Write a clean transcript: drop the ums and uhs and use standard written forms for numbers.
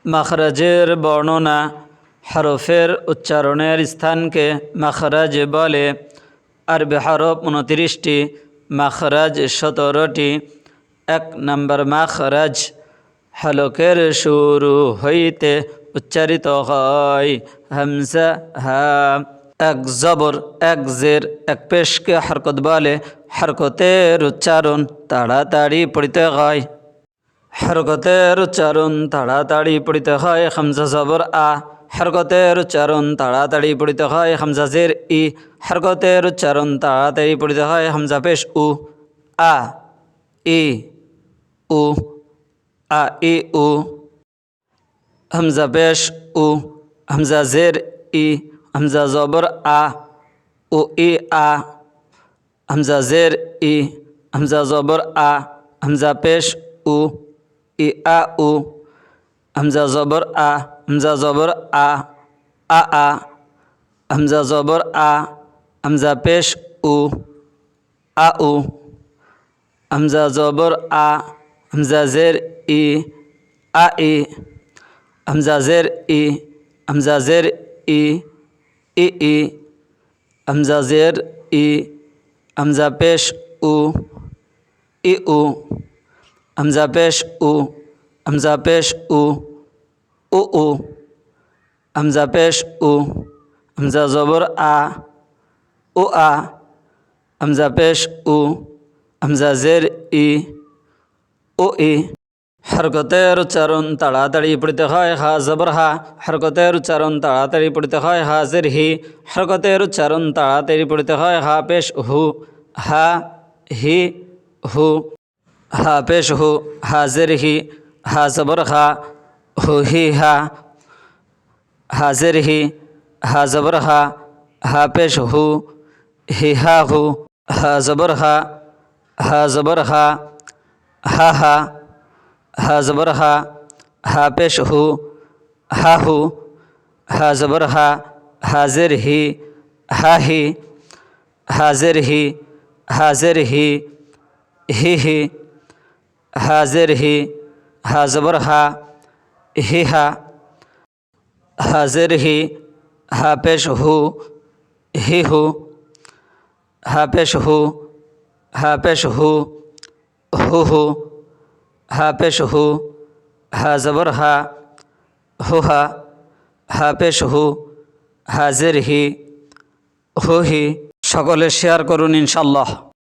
মাখরাজের বর্ণনা। হরফের উচ্চারণের স্থানকে মাখরাজ বলে। আরবি হরফ 29টি, মাখরাজ 17টি। 1 নম্বর মাখরাজ, হলকের শুরু হইতে উচ্চারিত হয় হামজা হা। 1 জবর 1 জের 1 পেশকে হরকত বলে। হরকতের উচ্চারণ তাড়াতাড়ি পড়িতে হয়। হরকতের উচ্চারণ তাড়াতাড়ি পড়িতে হয় হামজা জবর আ। হরকতের উচ্চারণ তাড়াতাড়ি পড়িতে হয় হামজা জের ই। হরকতের উচ্চারণ তাড়াতাড়ি পড়িতে হয় হামজা পেশ উ। আ ই উ, আ ই উ। হামজা পেশ উ, হামজা জের ই, হামজা জবর আ, উ ই আ। হামজা জের ই, হামজা জবর আ, হামজা পেশ উ, ই আ উ। হামজা জবর আ, হামজা জবর আ, আ আ। হামজা জবর আ, হামজা পেশ উ, আ উ। হামজা জবর আ, হামজা জের ই, আ ই। হামজা জের ই, হামজা জের ই, ই ই। হামজা জের ই, হামজা পেশ উ, ই উ। হামজা পেশ উ, হামজা পেশ উ, উ উ। হামজা পেশ উ, হামজা জবর আ, উ আ। হামজা পেশ উ, হামজা জের ই, উ ই। হরকতের উচ্চারণ তাড়াতাড়ি পড়িতে হয় হা জবর হা। হরকতের উচ্চারণ তাড়াতাড়ি পড়িতে হয় হা জের হি। হরকতের উচ্চারণ তাড়াতাড়ি পড়িতে হয় হা পেশ হু। হা হি হু। হা পেশ হু, হা জের হি, হা জবর হা, হু হি হা। হা জের হি, হা জবর হা, হা পেশ হু, হি হা হু। হা জবর হা, হা জবর হা, হা হা। হা জবর হা, হা পেশ হু, হা হু। হা জবর হা, হা জের হি, হা হি। হা জের হি, হা জের হি, হি হি। হা জের হি, হা জবর হা, হি হা। হা জের হি, হা পেশ হু, হি হু। হা পেশ হু, হা পেশ হু, হু হু। হা পেশ হু, হা জবর হা, হু হা। হা পেশ হু, হা জের হি, হু হি। সকলে শেয়ার করুন ইনশাল্লাহ।